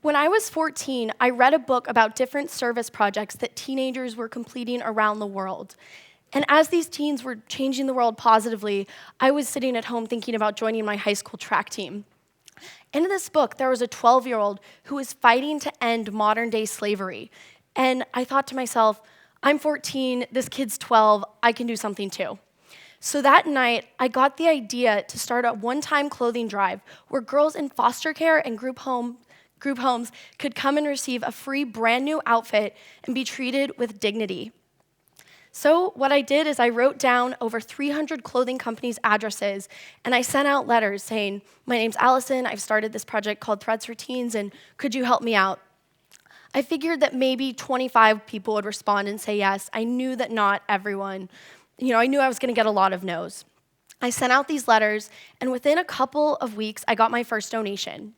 When I was 14, I read a book about different service projects that teenagers were completing around the world. And as these teens were changing the world positively, I was sitting at home thinking about joining my high school track team. In this book, there was a 12-year-old who was fighting to end modern-day slavery. And I thought to myself, I'm 14, this kid's 12, I can do something too. So that night, I got the idea to start a one-time clothing drive where girls in foster care and group homes could come and receive a free brand new outfit and be treated with dignity. So what I did is I wrote down over 300 clothing companies' addresses, and I sent out letters saying, my name's Allyson, I've started this project called Threads for Teens, and could you help me out? I figured that maybe 25 people would respond and say yes. I knew that not everyone, I knew I was gonna get a lot of no's. I sent out these letters, and within a couple of weeks, I got my first donation.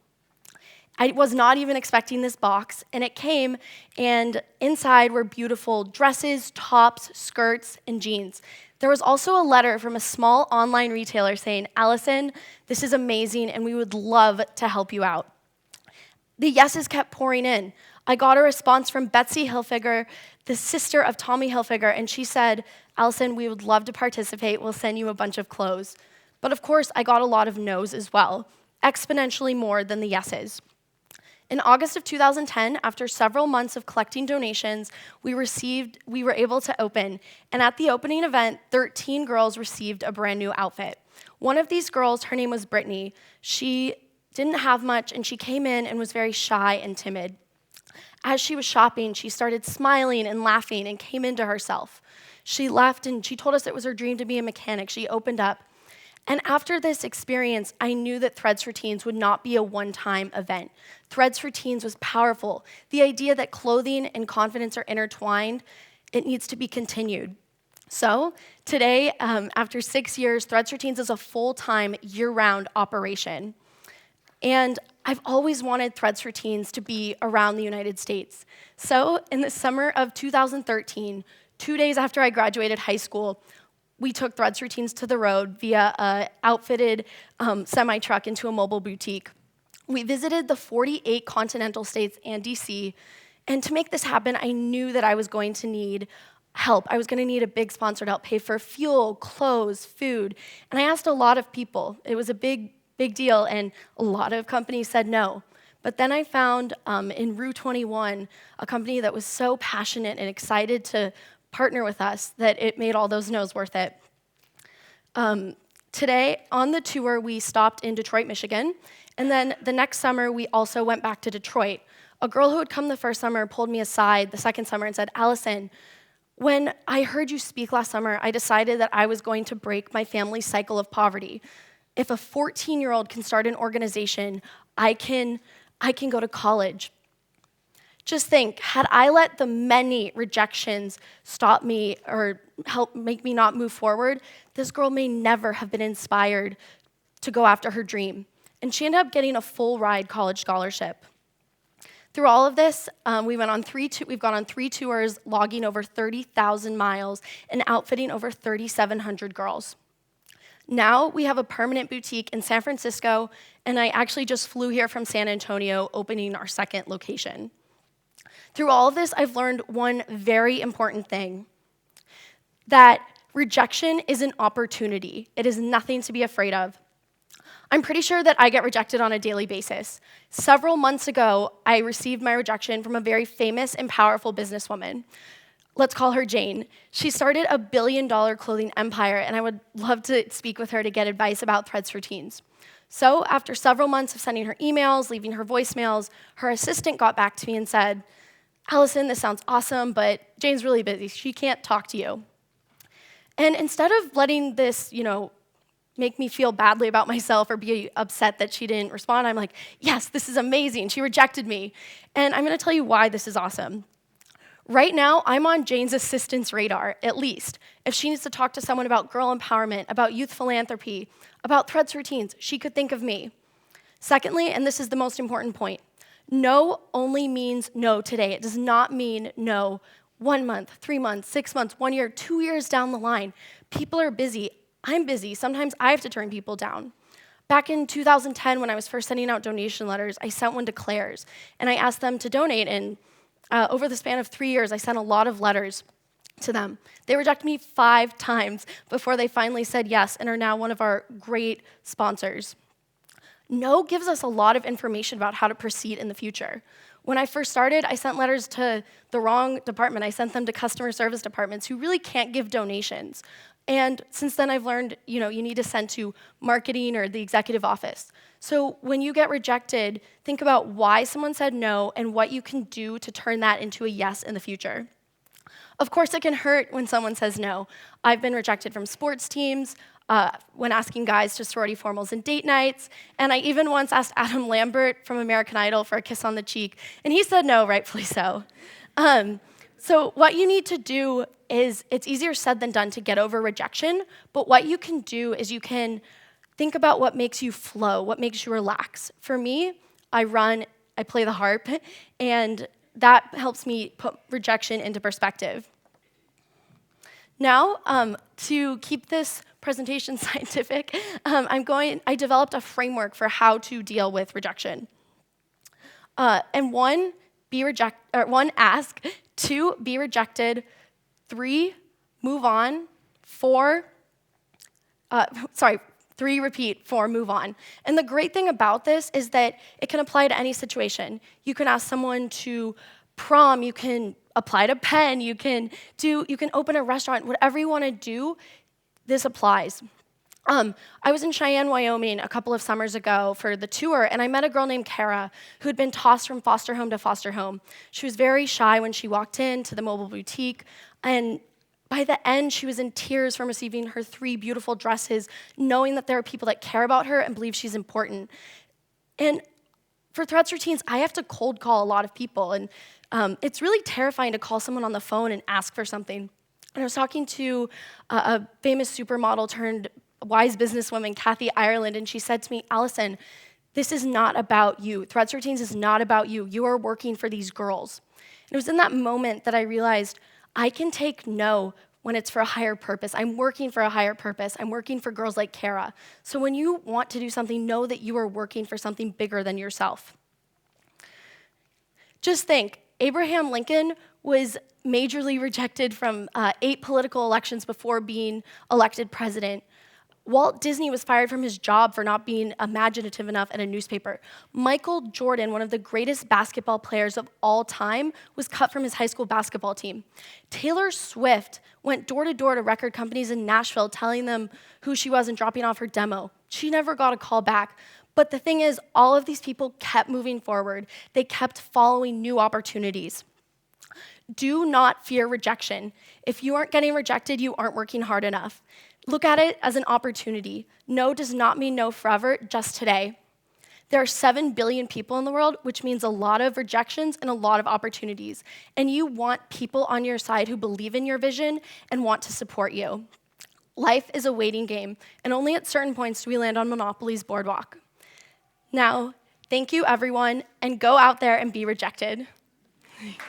I was not even expecting this box, and it came, and inside were beautiful dresses, tops, skirts, and jeans. There was also a letter from a small online retailer saying, Allyson, this is amazing, and we would love to help you out. The yeses kept pouring in. I got a response from Betsy Hilfiger, the sister of Tommy Hilfiger, and she said, Allyson, we would love to participate. We'll send you a bunch of clothes. But of course, I got a lot of no's as well, exponentially more than the yeses. In August of 2010, after several months of collecting donations, we were able to open. And at the opening event, 13 girls received a brand new outfit. One of these girls, her name was Brittany. She didn't have much, and she came in and was very shy and timid. As she was shopping, she started smiling and laughing and came into herself. She left, and she told us it was her dream to be a mechanic. She opened up. And after this experience, I knew that Threads for Teens would not be a one-time event. Threads for Teens was powerful. The idea that clothing and confidence are intertwined, it needs to be continued. So today, after 6 years, Threads for Teens is a full-time, year-round operation. And I've always wanted Threads for Teens to be around the United States. So in the summer of 2013, 2 days after I graduated high school, we took Threads for Teens to the road via an outfitted semi-truck into a mobile boutique. We visited the 48 continental states and DC, and to make this happen, I knew that I was going to need help. I was going to need a big sponsor to help pay for fuel, clothes, food, and I asked a lot of people. It was a big deal, and a lot of companies said no. But then I found in Rue 21 a company that was so passionate and excited to partner with us that it made all those no's worth it. Today, on the tour, we stopped in Detroit, Michigan, and then the next summer, we also went back to Detroit. A girl who had come the first summer pulled me aside the second summer and said, Allyson, when I heard you speak last summer, I decided that I was going to break my family's cycle of poverty. If a 14-year-old can start an organization, I can go to college. Just think, had I let the many rejections stop me or help make me not move forward, this girl may never have been inspired to go after her dream. And she ended up getting a full-ride college scholarship. Through all of this, we've gone on 3 tours, logging over 30,000 miles, and outfitting over 3,700 girls. Now we have a permanent boutique in San Francisco, and I actually just flew here from San Antonio, opening our second location. Through all of this, I've learned one very important thing, that rejection is an opportunity. It is nothing to be afraid of. I'm pretty sure that I get rejected on a daily basis. Several months ago, I received my rejection from a very famous and powerful businesswoman. Let's call her Jane. She started a billion-dollar clothing empire, and I would love to speak with her to get advice about Threads for Teens. So after several months of sending her emails, leaving her voicemails, her assistant got back to me and said, Allyson, this sounds awesome, but Jane's really busy. She can't talk to you. And instead of letting this, make me feel badly about myself or be upset that she didn't respond, I'm like, yes, this is amazing. She rejected me. And I'm going to tell you why this is awesome. Right now, I'm on Jane's assistant's radar, at least. If she needs to talk to someone about girl empowerment, about youth philanthropy, about Threads for Teens, she could think of me. Secondly, and this is the most important point, no only means no today. It does not mean no 1 month, 3 months, 6 months, 1 year, 2 years down the line. People are busy. I'm busy. Sometimes I have to turn people down. Back in 2010, when I was first sending out donation letters, I sent one to Claire's, and I asked them to donate, and over the span of 3 years, I sent a lot of letters to them. They rejected me 5 times before they finally said yes and are now one of our great sponsors. No gives us a lot of information about how to proceed in the future. When I first started, I sent letters to the wrong department. I sent them to customer service departments who really can't give donations. And since then, I've learned, you need to send to marketing or the executive office. So when you get rejected, think about why someone said no and what you can do to turn that into a yes in the future. Of course, it can hurt when someone says no. I've been rejected from sports teams, when asking guys to sorority formals and date nights, and I even once asked Adam Lambert from American Idol for a kiss on the cheek, and he said no, rightfully so. So what you need to do is, it's easier said than done to get over rejection, but what you can do is you can think about what makes you flow, what makes you relax. For me, I run, I play the harp, and that helps me put rejection into perspective. Now, to keep this presentation scientific, I developed a framework for how to deal with rejection. And 1, ask. 2, be rejected. 3, move on. 3, repeat. 4, move on. And the great thing about this is that it can apply to any situation. You can ask someone to prom, you can apply to Penn, you can open a restaurant, whatever you want to do, this applies. I was in Cheyenne, Wyoming a couple of summers ago for the tour, and I met a girl named Kara who had been tossed from foster home to foster home. She was very shy when she walked into the mobile boutique, and by the end, she was in tears from receiving her 3 beautiful dresses, knowing that there are people that care about her and believe she's important. And for Threads for Teens, I have to cold call a lot of people, and it's really terrifying to call someone on the phone and ask for something. And I was talking to a famous supermodel turned wise businesswoman, Kathy Ireland, and she said to me, Allyson, this is not about you. Threads for Teens is not about you. You are working for these girls. And it was in that moment that I realized I can take no when it's for a higher purpose. I'm working for a higher purpose. I'm working for girls like Kara. So when you want to do something, know that you are working for something bigger than yourself. Just think, Abraham Lincoln was majorly rejected from 8 political elections before being elected president. Walt Disney was fired from his job for not being imaginative enough at a newspaper. Michael Jordan, one of the greatest basketball players of all time, was cut from his high school basketball team. Taylor Swift went door to door to record companies in Nashville telling them who she was and dropping off her demo. She never got a call back. But the thing is, all of these people kept moving forward. They kept following new opportunities. Do not fear rejection. If you aren't getting rejected, you aren't working hard enough. Look at it as an opportunity. No does not mean no forever, just today. There are 7 billion people in the world, which means a lot of rejections and a lot of opportunities. And you want people on your side who believe in your vision and want to support you. Life is a waiting game, and only at certain points do we land on Monopoly's boardwalk. Now, thank you, everyone, and go out there and be rejected. Thanks.